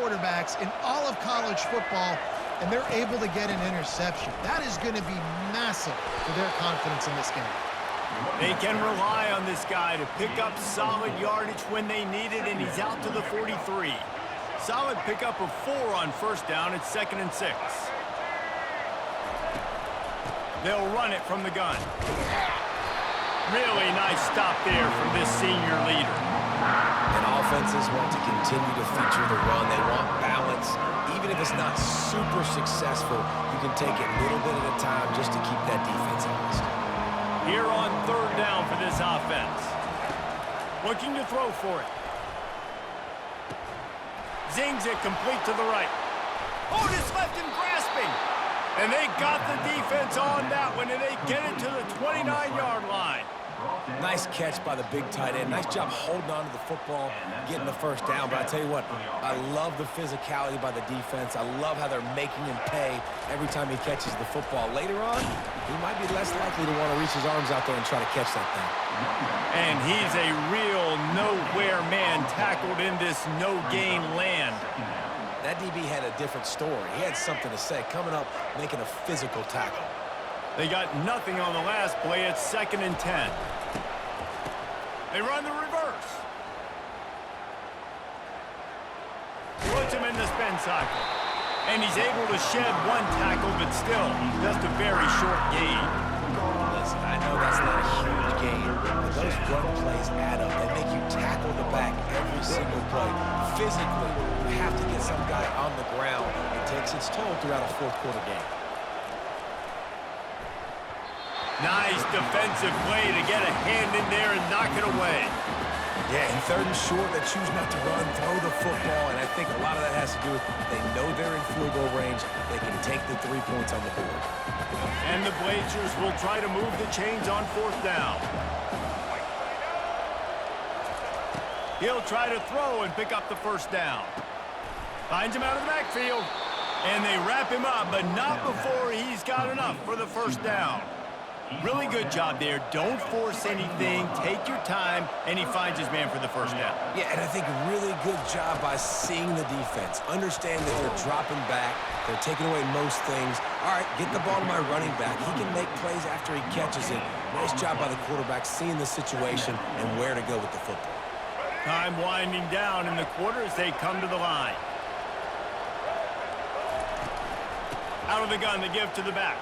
quarterbacks in all of college football, and they're able to get an interception. That is going to be massive for their confidence in this game. They can rely on this guy to pick up solid yardage when they need it, and he's out to the 43. Solid pickup of 4 on first down. It's 2nd and 6. They'll run it from the gun. Really nice stop there from this senior leader. And offenses want to continue to feature the run. They want balance. Even if it's not super successful, you can take it little bit at a time just to keep that defense honest. Here on 3rd down for this offense. Looking to throw for it. Zings it complete to the right. Oh, just left him grasping. And they got the defense on that one, and they get it to the 29-yard line. Nice catch by the big tight end. Nice job holding on to the football, getting the first down. But I tell you what, I love the physicality by the defense. I love how they're making him pay every time he catches the football. Later on, he might be less likely to want to reach his arms out there and try to catch that thing. And he's a real nowhere man tackled in this no-gain land. That DB had a different story. He had something to say, coming up, making a physical tackle. They got nothing on the last play. It's 2nd and 10. They run the reverse. Puts him in the spin cycle. And he's able to shed 1 tackle, but still just a very short gain. Listen, I know that's not a huge gain, but those run plays add up. They make you tackle the back every single play. Physically, you have to get some guy on the ground. It takes its toll throughout a 4th quarter game. Nice defensive play to get a hand in there and knock it away. Yeah, in 3rd and short, they choose not to run, throw the football, and I think a lot of that has to do with they know they're in field goal range. They can take the 3 points on the board. And the Blazers will try to move the chains on 4th down. He'll try to throw and pick up the first down. Finds him out of the backfield. And they wrap him up, but not before he's got enough for the first down. Really good job there. Don't force anything. Take your time, and he finds his man for the first down. Yeah, and I think really good job by seeing the defense. Understand that they're dropping back. They're taking away most things. All right, get the ball to my running back. He can make plays after he catches it. Nice job by the quarterback seeing the situation and where to go with the football. Time winding down in the quarter as they come to the line. Out of the gun, they give to the back.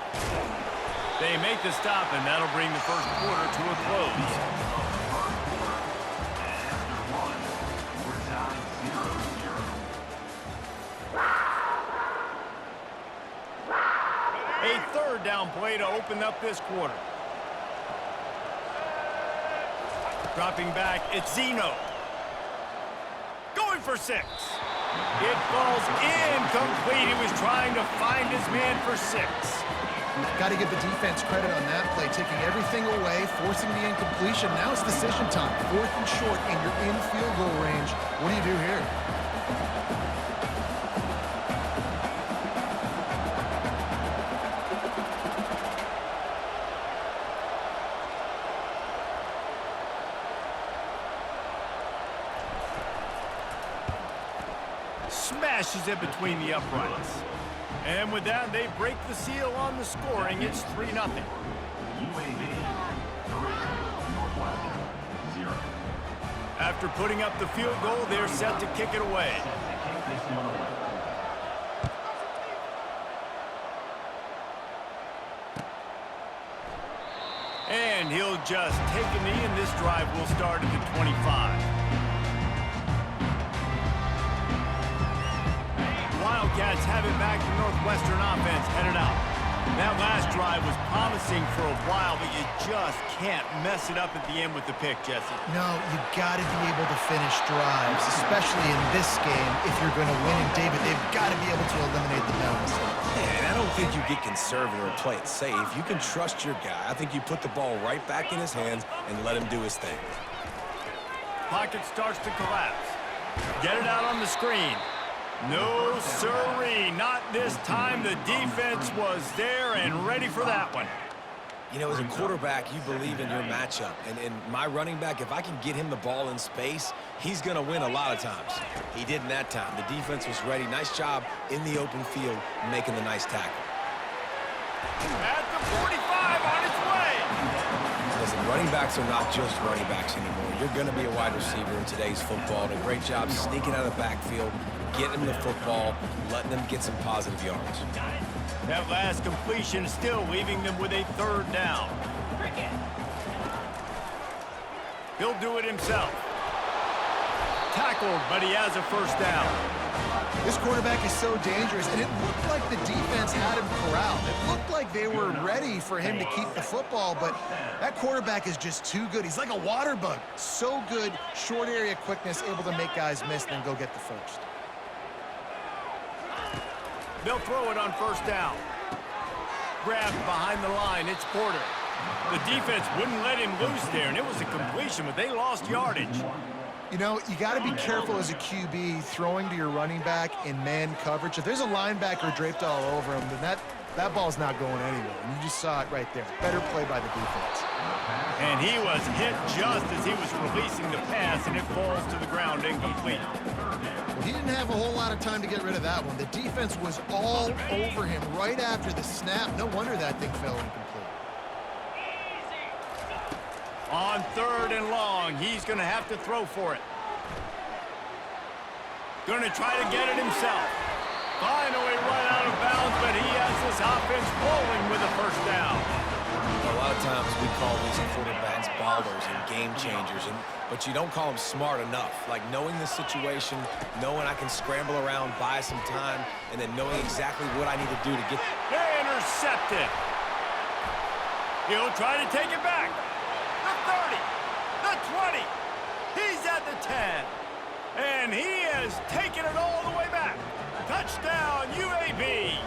They make the stop, and that'll bring the first quarter to a close. A 3rd down play to open up this quarter. Dropping back, it's Zeno. Going for 6. It falls incomplete. He was trying to find his man for 6. Got to give the defense credit on that play, taking everything away, forcing the incompletion. Now it's decision time. 4th and short, and you're in field goal range. What do you do here? Smashes it between the uprights. And with that, they break the seal on the scoring. It's 3-0. After putting up the field goal, they're set to kick it away. And he'll just take a knee, and this drive will start at the 25. Wildcats have it back to Northwestern offense headed out. That last drive was promising for a while, but you just can't mess it up at the end with the pick, Jesse. No, you got to be able to finish drives, especially in this game. If you're going to win, and David, they've got to be able to eliminate the penalties. Yeah, and I don't think you get conservative or play it safe. You can trust your guy. I think you put the ball right back in his hands and let him do his thing. Pocket starts to collapse. Get it out on the screen. No, sirree, not this time. The defense was there and ready for that one. You know, as a quarterback, you believe in your matchup. And my running back, if I can get him the ball in space, he's going to win a lot of times. He didn't that time. The defense was ready. Nice job in the open field making the nice tackle. At the 45 on its way. Listen, running backs are not just running backs anymore. You're going to be a wide receiver in today's football. And a great job sneaking out of the backfield, getting them the football, letting them get some positive yards. That last completion still leaving them with a 3rd down. He'll do it himself. Tackled, but he has a 1st down. This quarterback is so dangerous, and it looked like the defense had him corralled. It looked like they were ready for him to keep the football, but that quarterback is just too good. He's like a water bug. So good, short area quickness, able to make guys miss, then go get the 1st. They'll throw it on 1st down. Grabbed behind the line, it's Porter. The defense wouldn't let him loose there, and it was a completion, but they lost yardage. You know, you got to be careful as a QB throwing to your running back in man coverage. If there's a linebacker draped all over him, then that ball's not going anywhere. And you just saw it right there. Better play by the defense. And he was hit just as he was releasing the pass, and it falls to the ground incomplete. Well, he didn't have a whole lot of time to get rid of that one. The defense was all over him right after the snap. No wonder that thing fell incomplete. On 3rd and long, he's going to have to throw for it. Going to try to get it himself. Finally run out of bounds, but he has this offense rolling with a 1st down. A lot of times we call these quarterbacks ballers and game changers, but you don't call them smart enough. Like knowing the situation, knowing I can scramble around, buy some time, and then knowing exactly what I need to do to get... They intercepted. He'll try to take it back. The 30, the 20, he's at the 10, and he has taken it all the way back. Touchdown, UAB.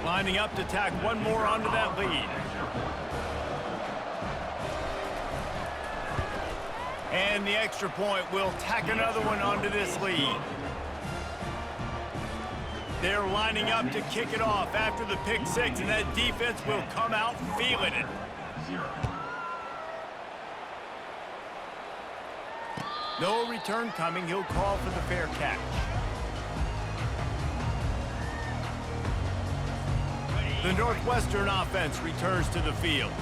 Lining up to tack one more onto that lead. And the extra point will tack another one onto this lead. They're lining up to kick it off after the pick 6, and that defense will come out feeling it. No return coming. He'll call for the fair catch. The Northwestern offense returns to the field.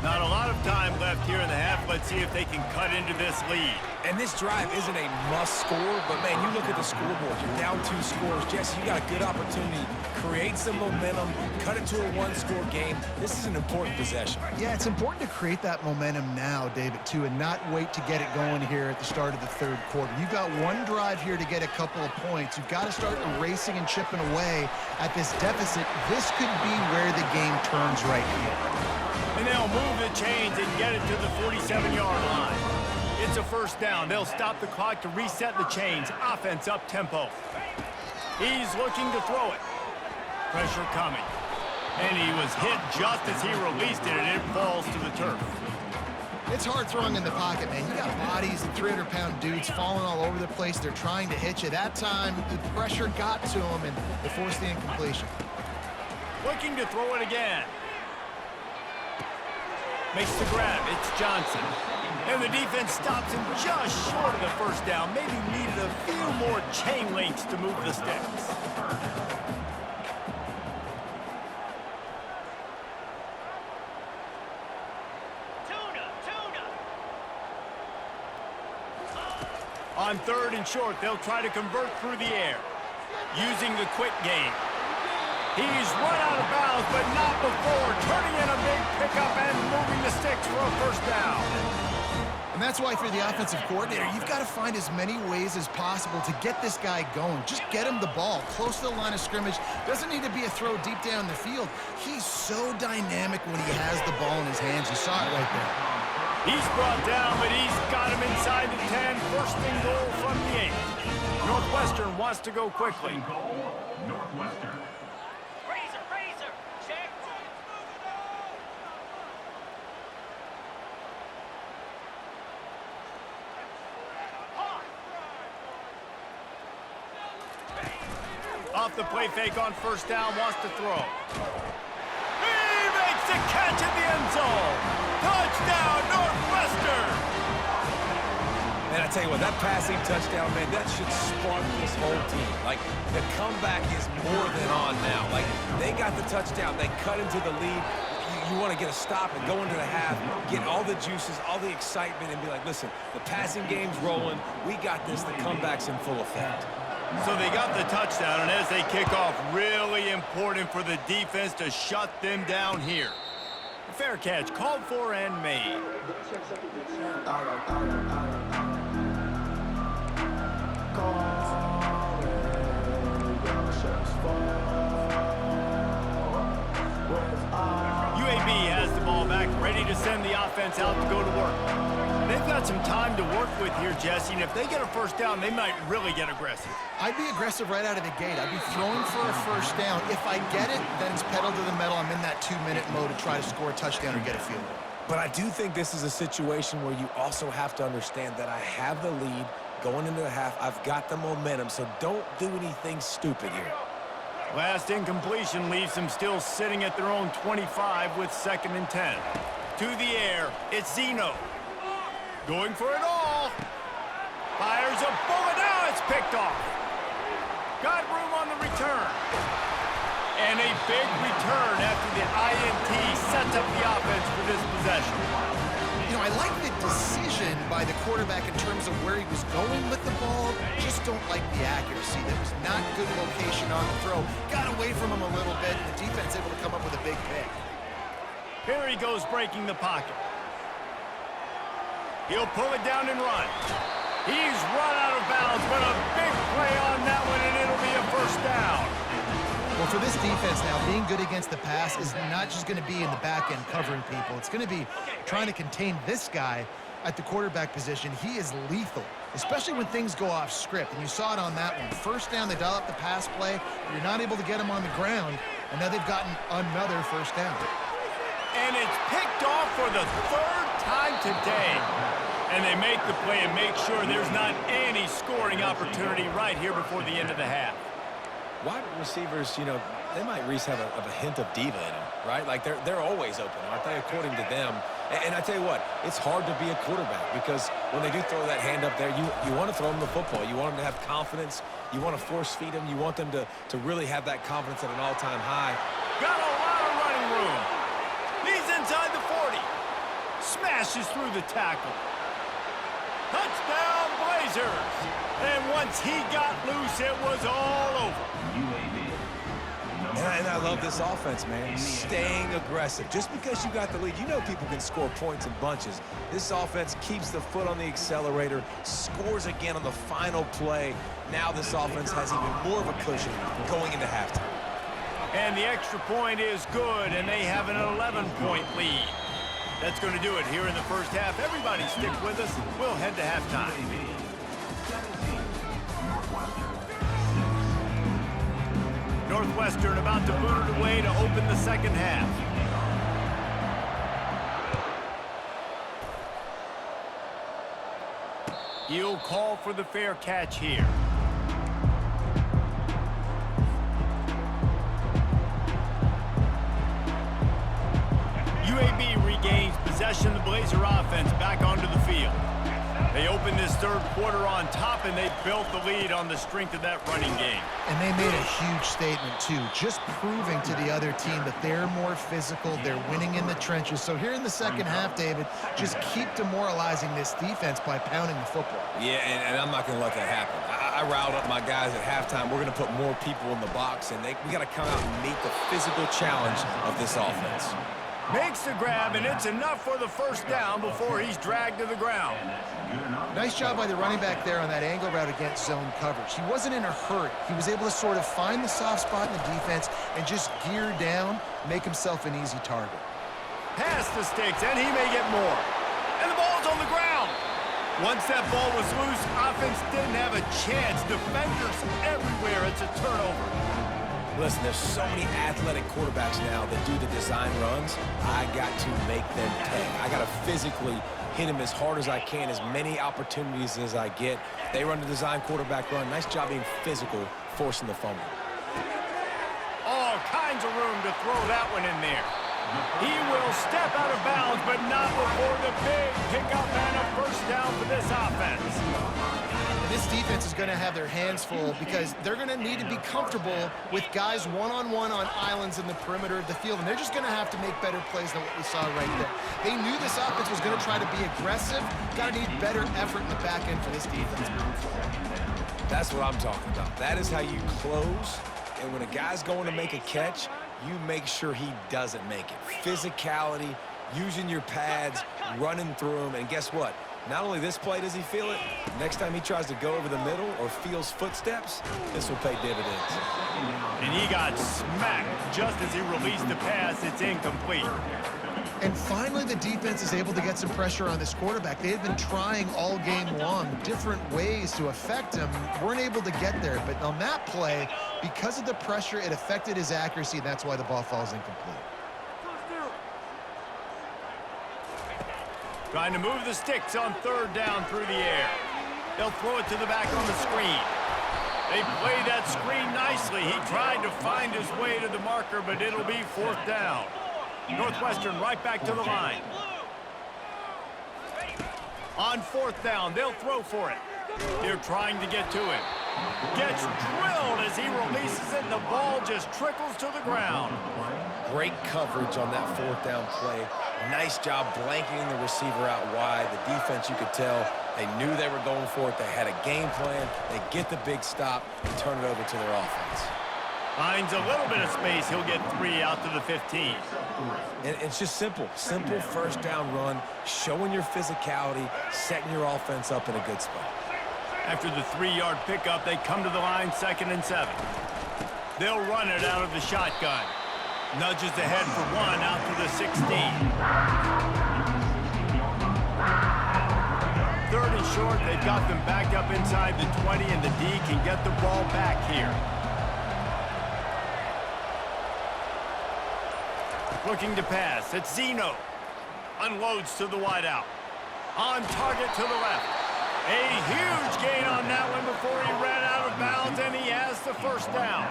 Not a lot of time left here in the half. Let's see if they can cut into this lead. And this drive isn't a must score, but man, you look at the scoreboard. You're down 2 scores. Jesse, you got a good opportunity. Create some momentum. Cut it to a 1-score game. This is an important possession. Yeah, it's important to create that momentum now, David, too, and not wait to get it going here at the start of the 3rd quarter. You've got one drive here to get a couple of points. You've got to start erasing and chipping away at this deficit. This could be where the game turns right here. And they'll move the chains and get it to the 47-yard line. It's a 1st down. They'll stop the clock to reset the chains. Offense up tempo. He's looking to throw it. Pressure coming. And he was hit just as he released it, and it falls to the turf. It's hard throwing in the pocket, man. You got bodies and 300-pound dudes falling all over the place. They're trying to hit you. That time, the pressure got to him, and they forced the incompletion. Looking to throw it again. Makes the grab. It's Johnson. And the defense stops him just short of the 1st down. Maybe needed a few more chain links to move the sticks. On 3rd and short, they'll try to convert through the air. Using the quick game. He's run out of bounds, but not before turning in a big pickup and moving the sticks for a 1st down. And that's why, if you're the offensive coordinator, you've got to find as many ways as possible to get this guy going. Just get him the ball close to the line of scrimmage. Doesn't need to be a throw deep down the field. He's so dynamic when he has the ball in his hands. You saw it right there. He's brought down, but he's got him inside the 10. 1st and goal from the 8. Northwestern wants to go quickly. Northwestern. Off the play fake on first down, wants to throw. He makes the catch in the end zone. Touchdown, Northwestern. Man, I tell you what, that passing touchdown, man, that should spark this whole team. Like, the comeback is more than on now. Like, they got the touchdown. They cut into the lead. You want to get a stop and go into the half, get all the juices, all the excitement, and be like, listen, the passing game's rolling. We got this. The comeback's in full effect. So they got the touchdown, and as they kick off, really important for the defense to shut them down here. Fair catch, called for and made. UAB has the ball back, ready to send the offense out to go to work. They've got some time to work with here, Jesse, and if they get a first down, they might really get aggressive. I'd be aggressive right out of the gate. I'd be throwing for a first down. If I get it, then it's pedal to the metal. I'm in that 2-minute mode to try to score a touchdown or get a field goal. But I do think this is a situation where you also have to understand that I have the lead going into the half. I've got the momentum, so don't do anything stupid here. Last incompletion leaves them still sitting at their own 25 with 2nd and 10. To the air, it's Zeno. Going for it all. Fires a bullet. Now it's picked off. Got room on the return. And a big return after the INT sets up the offense for this possession. You know, I like the decision by the quarterback in terms of where he was going with the ball. Just don't like the accuracy. That was not good location on the throw. Got away from him a little bit. The defense able to come up with a big pick. Here he goes breaking the pocket. He'll pull it down and run. He's run out of bounds, but a big play on that one, and it'll be a first down. Well, for this defense now, being good against the pass is not just going to be in the back end covering people. It's going to be trying to contain this guy at the quarterback position. He is lethal, especially when things go off script. And you saw it on that one. First down, they dial up the pass play. You're not able to get him on the ground, and now they've gotten another first down. And it's picked off for the 3rd time today. And they make the play and make sure there's not any scoring opportunity right here before the end of the half. Wide receivers, you know, they might at least have a hint of diva in them, right? Like, they're always open, aren't they, according to them? And I tell you what, it's hard to be a quarterback because when they do throw that hand up there, you want to throw them the football. You want them to have confidence. You want to force feed them. You want them to really have that confidence at an all-time high. Got a lot of running room. He's inside the 40. Smashes through the tackle. Touchdown, Blazers. And once he got loose, it was all over. And I love this offense, man. Staying aggressive. Just because you got the lead, you know people can score points in bunches. This offense keeps the foot on the accelerator, scores again on the final play. Now this offense has even more of a cushion going into halftime. And the extra point is good, and they have an 11-point lead. That's going to do it here in the first half. Everybody stick with us. We'll head to halftime. Northwestern about to boot it away to open the second half. He'll call for the fair catch here. UAB regains possession of the Blazer offense back onto the field. They opened this 3rd quarter on top, and they built the lead on the strength of that running game. And they made a huge statement, too, just proving to the other team that they're more physical, they're winning in the trenches. So here in the second half, David, just keep demoralizing this defense by pounding the football. Yeah, and I'm not going to let that happen. I riled up my guys at halftime. We're going to put more people in the box, and we got to come out and meet the physical challenge of this offense. Makes the grab, and it's enough for the first down before he's dragged to the ground. Nice job by the running back there on that angle route against zone coverage. He wasn't in a hurry. He was able to sort of find the soft spot in the defense and just gear down, make himself an easy target. Past the sticks, and he may get more. And the ball's on the ground. Once that ball was loose, offense didn't have a chance. Defenders everywhere. It's a turnover. Listen, there's so many athletic quarterbacks now that do the design runs. I got to make them pay. I got to physically hit him as hard as I can, as many opportunities as I get. They run the design quarterback run. Nice job being physical, forcing the fumble. tons of room to throw that one in there. He will step out of bounds, but not before the big pickup and a first down for this offense. This defense is going to have their hands full because they're going to need to be comfortable with guys one-on-one on islands in the perimeter of the field, and they're just going to have to make better plays than what we saw right there. They knew this offense was going to try to be aggressive. Got to need better effort in the back end for this defense moving forward. That's what I'm talking about. That is how you close, and when a guy's going to make a catch, you make sure he doesn't make it. Physicality, using your pads, running through them, and guess what? Not only this play does he feel it, next time he tries to go over the middle or feels footsteps, this will pay dividends. And he got smacked just as he released the pass. It's incomplete. And finally, the defense is able to get some pressure on this quarterback. They had been trying all game long different ways to affect him. Weren't able to get there. But on that play, because of the pressure, it affected his accuracy. And that's why the ball falls incomplete. Trying to move the sticks on third down through the air. They'll throw it to the back on the screen. They play that screen nicely. He tried to find his way to the marker, but it'll be fourth down. Northwestern right back to the line. On fourth down, they'll throw for it. They're trying to get to him. Gets drilled as he releases it, and the ball just trickles to the ground. Great coverage on that fourth down play. Nice job blanketing the receiver out wide. The defense, you could tell, they knew they were going for it. They had a game plan. They get the big stop and turn it over to their offense. Finds a little bit of space. He'll get 3 out to the 15. And it's just simple. Simple first down run, showing your physicality, setting your offense up in a good spot. After the 3-yard pickup, they come to the line, 2nd and 7. They'll run it out of the shotgun. Nudges ahead for 1 out to the 16. 3rd and short, they've got them backed up inside the 20, and the D can get the ball back here. Looking to pass, it's Zeno. Unloads to the wideout. On target to the left. A huge gain on that one before he ran out of bounds, and he has the first down.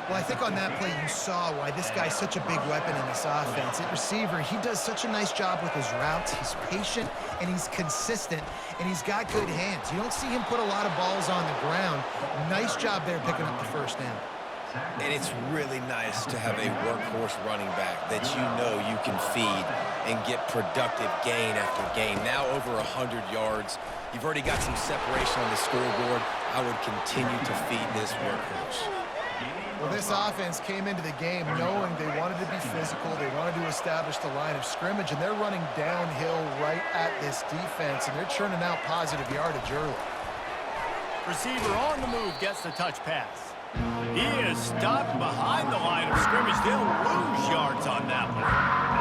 Well, I think on that play you saw why this guy's such a big weapon in this offense. At receiver, he does such a nice job with his routes. He's patient, and he's consistent, and he's got good hands. You don't see him put a lot of balls on the ground. Nice job there picking up the first down. And it's really nice to have a workhorse running back that you know you can feed and get productive gain after gain. Now over 100 yards. You've already got some separation on the scoreboard. I would continue to feed this workhorse. Well, this offense came into the game knowing they wanted to be physical, they wanted to establish the line of scrimmage, and they're running downhill right at this defense, and they're churning out positive yardage early. Receiver on the move gets the touch pass. He is stopped behind the line of scrimmage. They'll lose yards on that one.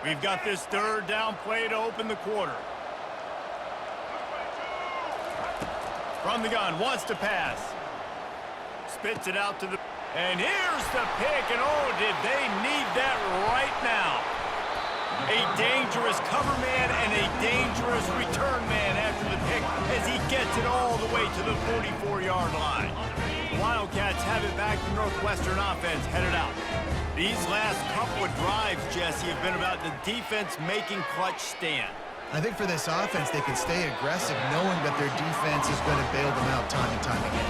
We've got this 3rd down play to open the quarter. From the gun, wants to pass. Spits it out to the... And here's the pick, and oh, did they need that right now. A dangerous cover man and a dangerous return man after the pick as he gets it all the way to the 44-yard line. Wildcats have it back. The Northwestern offense headed out. These last couple of drives, Jesse, have been about the defense making clutch stand. I think for this offense, they can stay aggressive knowing that their defense is going to bail them out time and time again.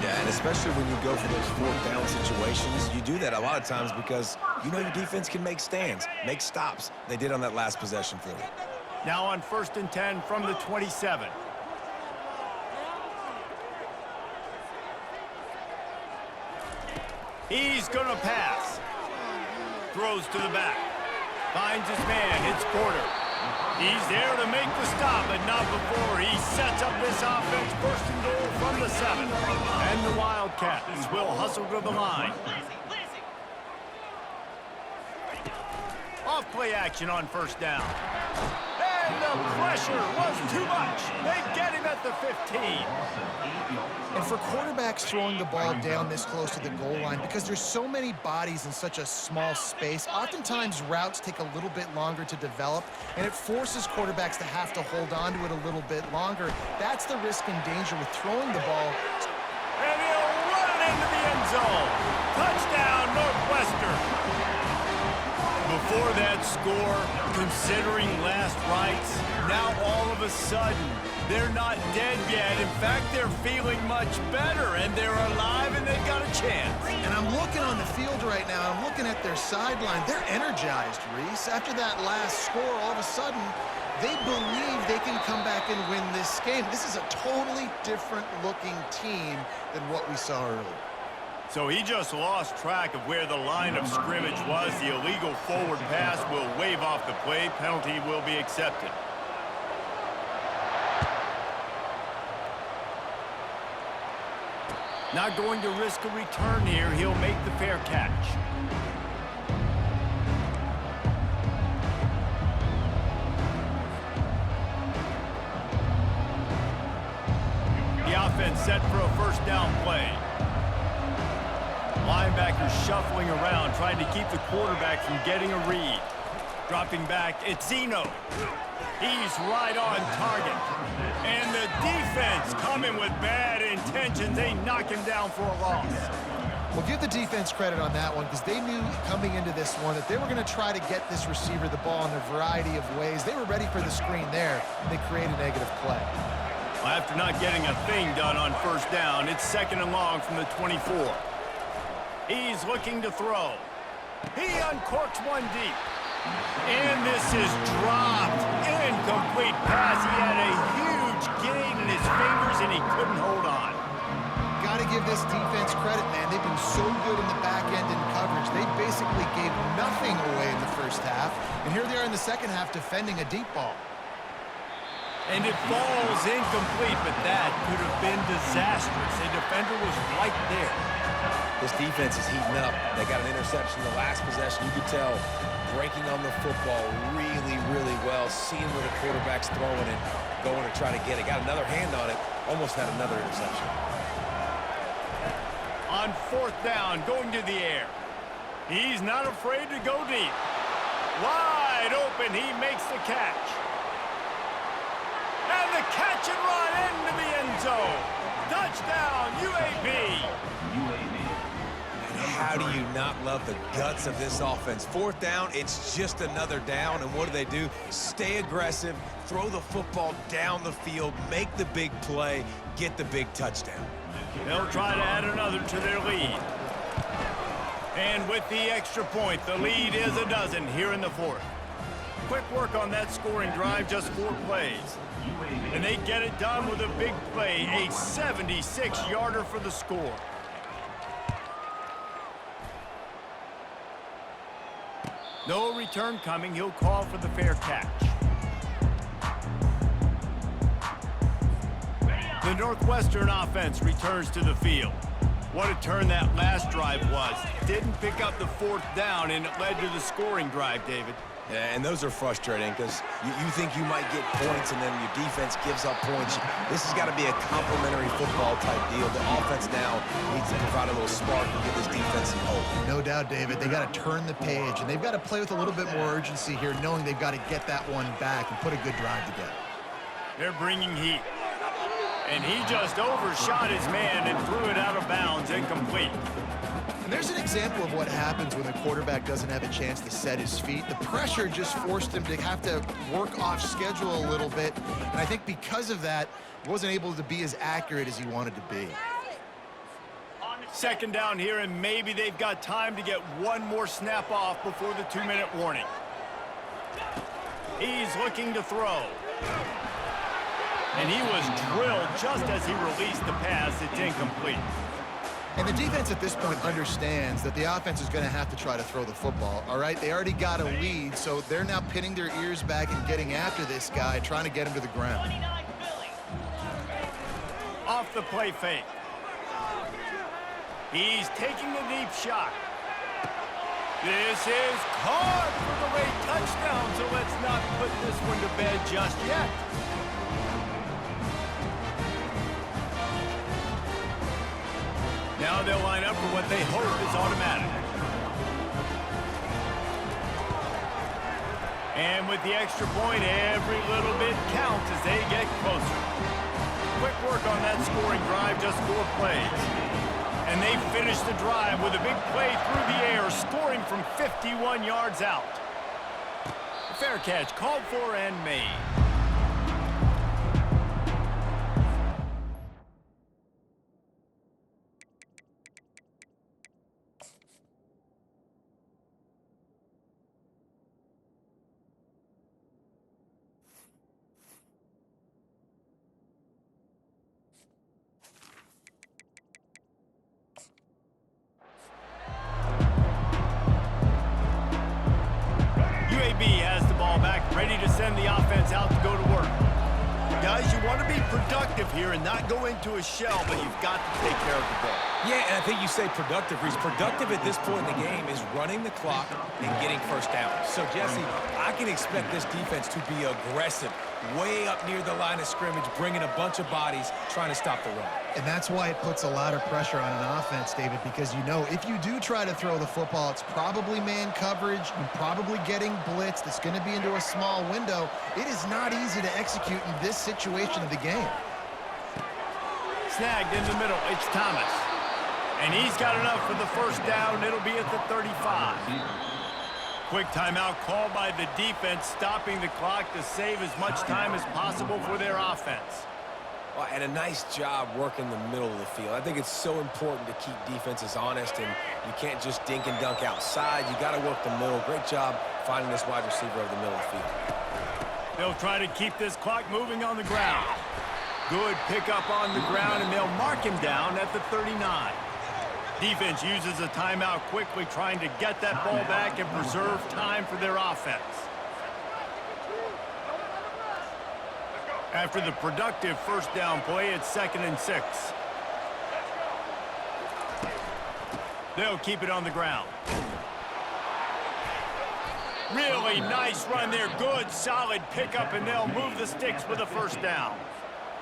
Yeah, and especially when you go for those 4th down situations, you do that a lot of times because you know your defense can make stands, make stops. They did on that last possession for you. Now on 1st and 10 from the 27. He's going to pass. Throws to the back. Finds his man. It's Porter. He's there to make the stop, but not before he sets up this offense. 1st and goal from the 7. And the Wildcats will hustle to the line. Off play action on 1st down. Hey, And the pressure was too much. They get him at the 15. And for quarterbacks throwing the ball down this close to the goal line, because there's so many bodies in such a small space, oftentimes routes take a little bit longer to develop, and it forces quarterbacks to have to hold on to it a little bit longer. That's the risk and danger with throwing the ball. And he'll run it into the end zone. Touchdown, Northwestern. Before that score, considering last rites, now all of a sudden, they're not dead yet. In fact, they're feeling much better, and they're alive, and they've got a chance. And I'm looking on the field right now, I'm looking at their sideline. They're energized, Reese. After that last score, all of a sudden, they believe they can come back and win this game. This is a totally different-looking team than what we saw earlier. So he just lost track of where the line of scrimmage was. The illegal forward pass will wave off the play. Penalty will be accepted. Not going to risk a return here. He'll make the fair catch. The offense set for a first down play. Linebackers shuffling around, trying to keep the quarterback from getting a read. Dropping back, it's Zeno. He's right on target. And the defense coming with bad intentions. They knock him down for a loss. Well, give the defense credit on that one, because they knew coming into this one that they were going to try to get this receiver the ball in a variety of ways. They were ready for the screen there, and they created a negative play. Well, after not getting a thing done on first down, it's 2nd and long from the 24. He's looking to throw. He uncorks one deep. And this is dropped. Incomplete pass. He had a huge gain in his fingers, and he couldn't hold on. Got to give this defense credit, man. They've been so good in the back end in coverage. They basically gave nothing away in the first half. And here they are in the second half defending a deep ball. And it falls incomplete, but that could have been disastrous. A defender was right there. This defense is heating up. They got an interception the last possession. You could tell breaking on the football really, really well, seeing where the quarterback's throwing it, going to try to get it. Got another hand on it, almost had another interception. On 4th down, going to the air. He's not afraid to go deep. Wide open, he makes the catch. And the catch and run into the end zone. Touchdown, UAB. How do you not love the guts of this offense? 4th down, it's just another down, and what do? Stay aggressive, throw the football down the field, make the big play, get the big touchdown. They'll try to add another to their lead. And with the extra point, the lead is a dozen here in the 4th. Quick work on that scoring drive, just 4 plays. And they get it done with a big play, a 76-yarder for the score. No return coming. He'll call for the fair catch. The Northwestern offense returns to the field. What a turn that last drive was. Didn't pick up the 4th down, and it led to the scoring drive, David. Yeah, and those are frustrating because you think you might get points and then your defense gives up points. This has got to be a complementary football type deal. The offense now needs to provide a little spark and give this defense some hope. No doubt, David. They got to turn the page, and they've got to play with a little bit more urgency here, knowing they've got to get that one back and put a good drive together. They're bringing heat. And he just overshot his man and threw it out of bounds, incomplete. And there's an example of what happens when the quarterback doesn't have a chance to set his feet. The pressure just forced him to have to work off schedule a little bit. And I think because of that, he wasn't able to be as accurate as he wanted to be. 2nd down here, and maybe they've got time to get one more snap off before the 2-minute warning. He's looking to throw. And he was drilled just as he released the pass. It's incomplete. And the defense at this point understands that the offense is going to have to try to throw the football, all right? They already got a lead, so they're now pinning their ears back and getting after this guy, trying to get him to the ground. Off the play fake. He's taking a deep shot. This is caught for the late touchdown, so let's not put this one to bed just yet. Now they'll line up for what they hope is automatic. And with the extra point, every little bit counts as they get closer. Quick work on that scoring drive, just 4 plays. And they finish the drive with a big play through the air, scoring from 51 yards out. Fair catch, called for and made. UAB has the ball back, ready to send the offense out to go to work. Guys, you want to be productive here and not go into a shell, but you've got to take care of the ball. Yeah, and I think you say productive, Reese. Productive at this point in the game is running the clock and getting first down. So, Jesse, I can expect this defense to be aggressive, way up near the line of scrimmage, bringing a bunch of bodies, trying to stop the run. And that's why it puts a lot of pressure on an offense, David, because you know if you do try to throw the football, it's probably man coverage, you're probably getting blitzed, it's going to be into a small window. It is not easy to execute in this situation of the game. Snagged in the middle, it's Thomas. And he's got enough for the first down. It'll be at the 35. Quick timeout called by the defense, stopping the clock to save as much time as possible for their offense. Well, and a nice job working the middle of the field. I think it's so important to keep defenses honest, and you can't just dink and dunk outside. You got to work the middle. Great job finding this wide receiver over the middle of the field. They'll try to keep this clock moving on the ground. Good pickup on the ground, and they'll mark him down at the 39. Defense uses a timeout quickly, trying to get that ball back and preserve time for their offense. After the productive first down play, it's 2nd and 6. They'll keep it on the ground. Really nice run there. Good, solid pickup, and they'll move the sticks with a first down.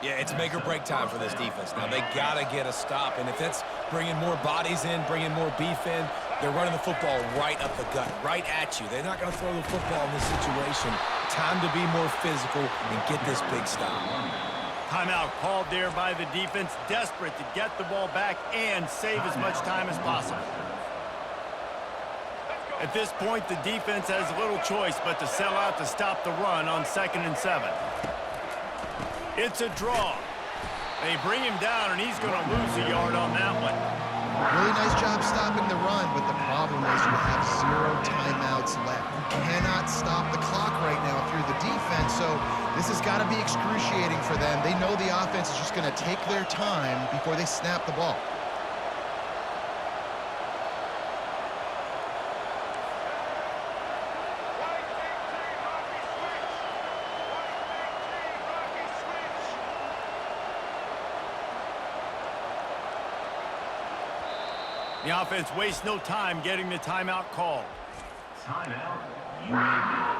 Yeah, it's make or break time for this defense. Now, they got to get a stop, and if that's bringing more bodies in, bringing more beef in, they're running the football right up the gut, right at you. They're not going to throw the football in this situation. Time to be more physical and get this big stop. Timeout called there by the defense, desperate to get the ball back and save as much time as possible. At this point, the defense has little choice but to sell out to stop the run on 2nd and 7. It's a draw. They bring him down, and he's going to lose a yard on that one. Really nice job stopping the run, but the problem is you have 0 timeouts left. You cannot stop the clock right now if you're the defense, so this has got to be excruciating for them. They know the offense is just going to take their time before they snap the ball. The offense wastes no time getting the timeout called. Timeout, UAB.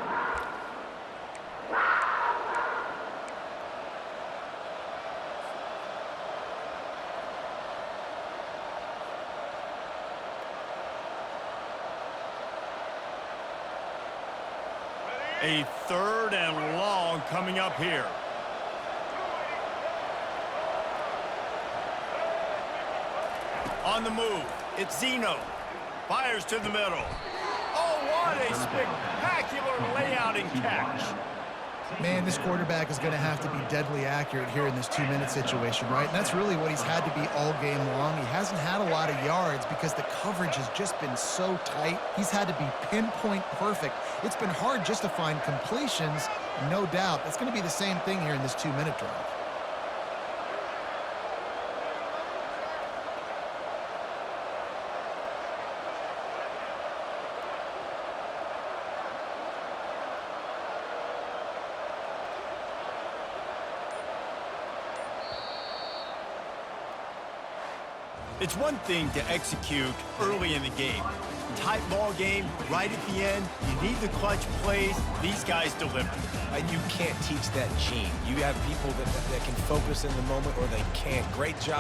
A 3rd and long coming up here. On the move, it's Zeno. Fires to the middle. Oh, what a spectacular layout and catch. Man, this quarterback is going to have to be deadly accurate here in this 2-minute situation, right? And that's really what he's had to be all game long. He hasn't had a lot of yards because the coverage has just been so tight. He's had to be pinpoint perfect. It's been hard just to find completions, no doubt. That's going to be the same thing here in this 2-minute drive. It's one thing to execute early in the game. Tight ball game, right at the end, you need the clutch plays. These guys deliver. And you can't teach that gene. You have people that can focus in the moment or they can't. Great job.